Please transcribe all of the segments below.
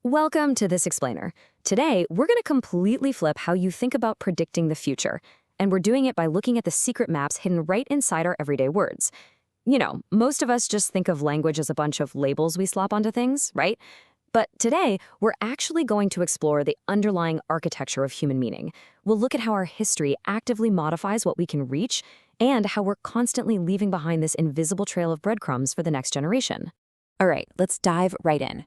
Welcome to This Explainer. Today, we're going to completely flip how you think about predicting the future, and we're doing it by looking at the secret maps hidden right inside our everyday words. You know, most of us just think of language as a bunch of labels we slap onto things, right? But today, we're actually going to explore the underlying architecture of human meaning. We'll look at how our history actively modifies what we can reach, and how we're constantly leaving behind this invisible trail of breadcrumbs for the next generation. All right, let's dive right in.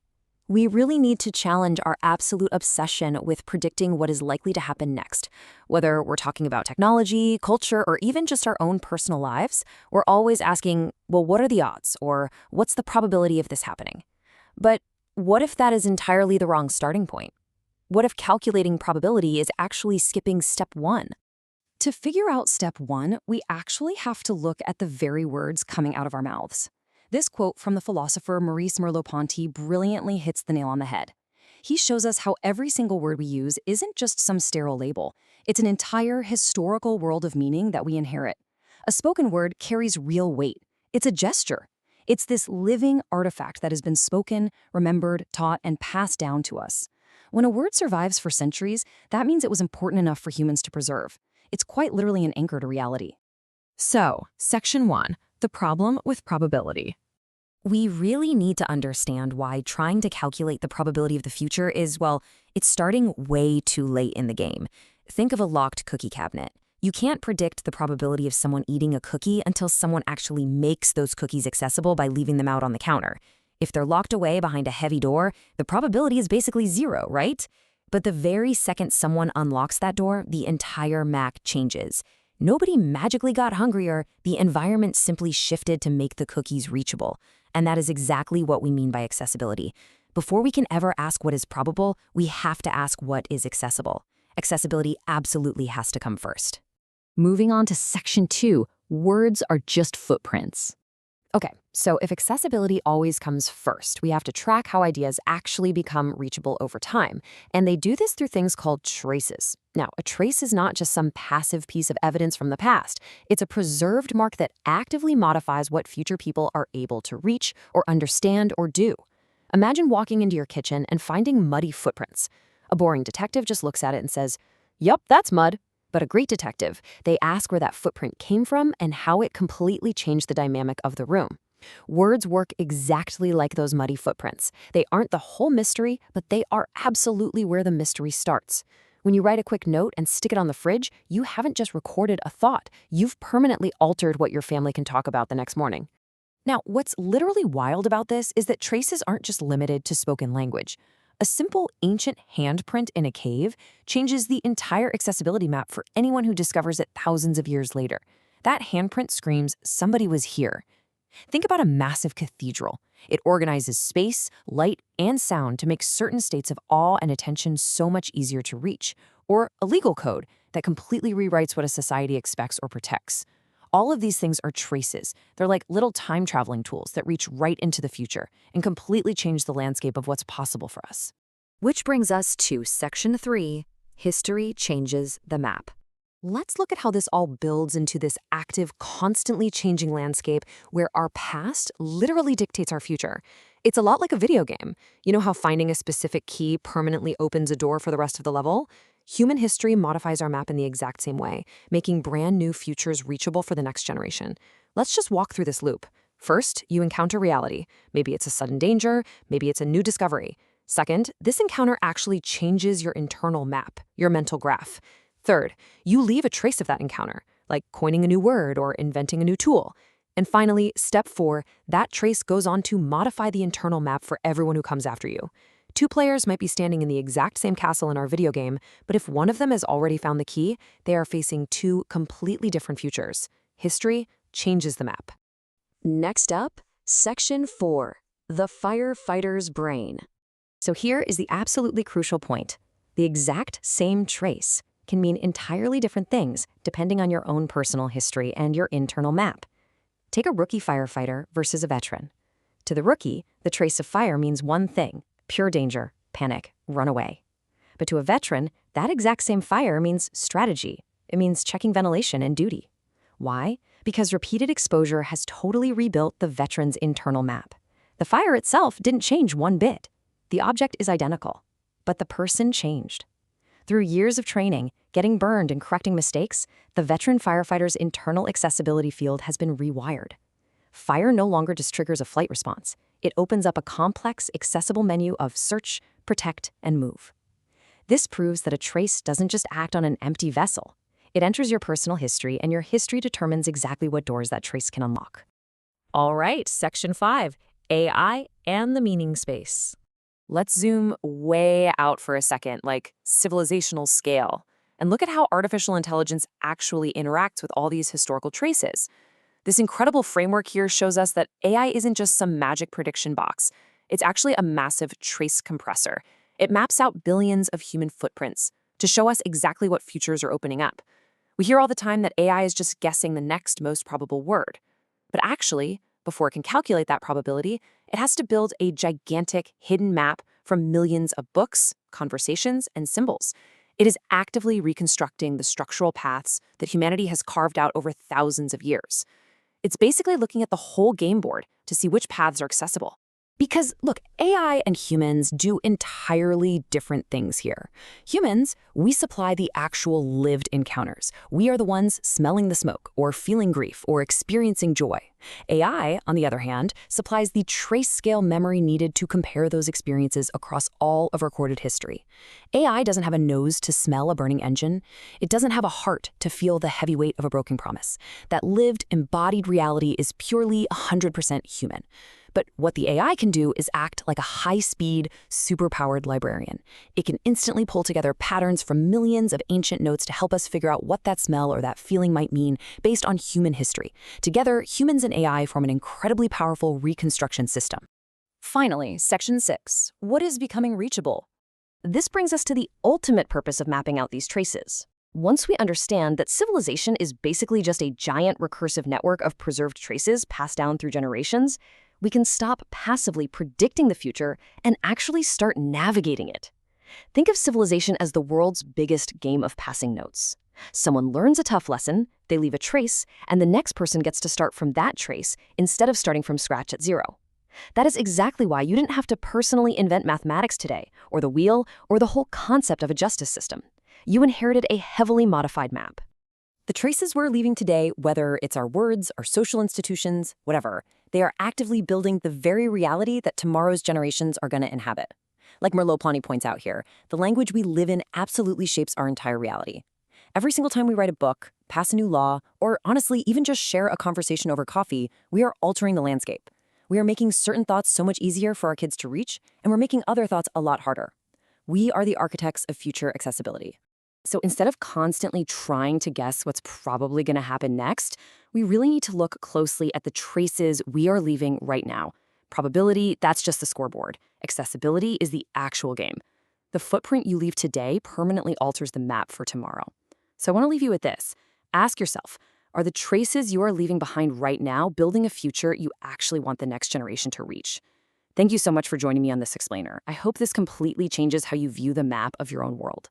We really need to challenge our absolute obsession with predicting what is likely to happen next. Whether we're talking about technology, culture, or even just our own personal lives, we're always asking, well, what are the odds? Or what's the probability of this happening? But what if that is entirely the wrong starting point? What if calculating probability is actually skipping step one? To figure out step one, we actually have to look at the very words coming out of our mouths. This quote from the philosopher Maurice Merleau-Ponty brilliantly hits the nail on the head. He shows us how every single word we use isn't just some sterile label. It's an entire historical world of meaning that we inherit. A spoken word carries real weight. It's a gesture. It's this living artifact that has been spoken, remembered, taught, and passed down to us. When a word survives for centuries, that means it was important enough for humans to preserve. It's quite literally an anchor to reality. So, Section 1, the problem with probability. We really need to understand why trying to calculate the probability of the future is, well, it's starting way too late in the game. Think of a locked cookie cabinet. You can't predict the probability of someone eating a cookie until someone actually makes those cookies accessible by leaving them out on the counter. If they're locked away behind a heavy door, the probability is basically zero, right? But the very second someone unlocks that door, the entire map changes. Nobody magically got hungrier, the environment simply shifted to make the cookies reachable. And that is exactly what we mean by accessibility. Before we can ever ask what is probable, we have to ask what is accessible. Accessibility absolutely has to come first. Moving on to Section 2, words are just footprints. Okay, so if accessibility always comes first, we have to track how ideas actually become reachable over time. And they do this through things called traces. Now, a trace is not just some passive piece of evidence from the past. It's a preserved mark that actively modifies what future people are able to reach or understand or do. Imagine walking into your kitchen and finding muddy footprints. A boring detective just looks at it and says, "Yup, that's mud." But a great detective, they ask where that footprint came from and how it completely changed the dynamic of the room. Words work exactly like those muddy footprints. They aren't the whole mystery, but they are absolutely where the mystery starts. When you write a quick note and stick it on the fridge, you haven't just recorded a thought. You've permanently altered what your family can talk about the next morning. Now, what's literally wild about this is that traces aren't just limited to spoken language. A simple ancient handprint in a cave changes the entire accessibility map for anyone who discovers it thousands of years later. That handprint screams, somebody was here. Think about a massive cathedral. It organizes space, light, and sound to make certain states of awe and attention so much easier to reach. Or a legal code that completely rewrites what a society expects or protects. All of these things are traces. They're like little time-traveling tools that reach right into the future and completely change the landscape of what's possible for us. Which brings us to Section 3, history changes the map. Let's look at how this all builds into this active, constantly changing landscape where our past literally dictates our future. It's a lot like a video game. You know how finding a specific key permanently opens a door for the rest of the level? Human history modifies our map in the exact same way, making brand new futures reachable for the next generation. Let's just walk through this loop. First, you encounter reality. Maybe it's a sudden danger, maybe it's a new discovery. Second, this encounter actually changes your internal map, your mental graph. Third, you leave a trace of that encounter, like coining a new word or inventing a new tool. And finally, step 4, that trace goes on to modify the internal map for everyone who comes after you. Two players might be standing in the exact same castle in our video game, but if one of them has already found the key, they are facing two completely different futures. History changes the map. Next up, Section 4, the firefighter's brain. So here is the absolutely crucial point. The exact same trace can mean entirely different things depending on your own personal history and your internal map. Take a rookie firefighter versus a veteran. To the rookie, the trace of fire means one thing: pure danger, panic, run away. But to a veteran, that exact same fire means strategy. It means checking ventilation and duty. Why? Because repeated exposure has totally rebuilt the veteran's internal map. The fire itself didn't change one bit. The object is identical, but the person changed. Through years of training, getting burned and correcting mistakes, the veteran firefighter's internal accessibility field has been rewired. Fire no longer just triggers a flight response. It opens up a complex, accessible menu of search, protect, and move. This proves that a trace doesn't just act on an empty vessel. It enters your personal history, and your history determines exactly what doors that trace can unlock. All right, Section 5, AI and the meaning space. Let's zoom way out for a second, like civilizational scale, and look at how artificial intelligence actually interacts with all these historical traces. This incredible framework here shows us that AI isn't just some magic prediction box. It's actually a massive trace compressor. It maps out billions of human footprints to show us exactly what futures are opening up. We hear all the time that AI is just guessing the next most probable word. But actually, before it can calculate that probability, it has to build a gigantic hidden map from millions of books, conversations, and symbols. It is actively reconstructing the structural paths that humanity has carved out over thousands of years. It's basically looking at the whole game board to see which paths are accessible. Because, look, AI and humans do entirely different things here. Humans, we supply the actual lived encounters. We are the ones smelling the smoke, or feeling grief, or experiencing joy. AI, on the other hand, supplies the trace-scale memory needed to compare those experiences across all of recorded history. AI doesn't have a nose to smell a burning engine. It doesn't have a heart to feel the heavy weight of a broken promise. That lived, embodied reality is purely 100% human. But what the AI can do is act like a high-speed, super-powered librarian. It can instantly pull together patterns from millions of ancient notes to help us figure out what that smell or that feeling might mean based on human history. Together, humans and AI form an incredibly powerful reconstruction system. Finally, Section 6. What is becoming reachable? This brings us to the ultimate purpose of mapping out these traces. Once we understand that civilization is basically just a giant recursive network of preserved traces passed down through generations, we can stop passively predicting the future and actually start navigating it. Think of civilization as the world's biggest game of passing notes. Someone learns a tough lesson, they leave a trace, and the next person gets to start from that trace instead of starting from scratch at zero. That is exactly why you didn't have to personally invent mathematics today, or the wheel, or the whole concept of a justice system. You inherited a heavily modified map. The traces we're leaving today, whether it's our words, our social institutions, whatever, they are actively building the very reality that tomorrow's generations are going to inhabit. Like Merleau-Ponty points out here, the language we live in absolutely shapes our entire reality. Every single time we write a book, pass a new law, or honestly, even just share a conversation over coffee, we are altering the landscape. We are making certain thoughts so much easier for our kids to reach, and we're making other thoughts a lot harder. We are the architects of future accessibility. So instead of constantly trying to guess what's probably going to happen next, we really need to look closely at the traces we are leaving right now. Probability, that's just the scoreboard. Accessibility is the actual game. The footprint you leave today permanently alters the map for tomorrow. So I want to leave you with this. Ask yourself, are the traces you are leaving behind right now building a future you actually want the next generation to reach? Thank you so much for joining me on this explainer. I hope this completely changes how you view the map of your own world.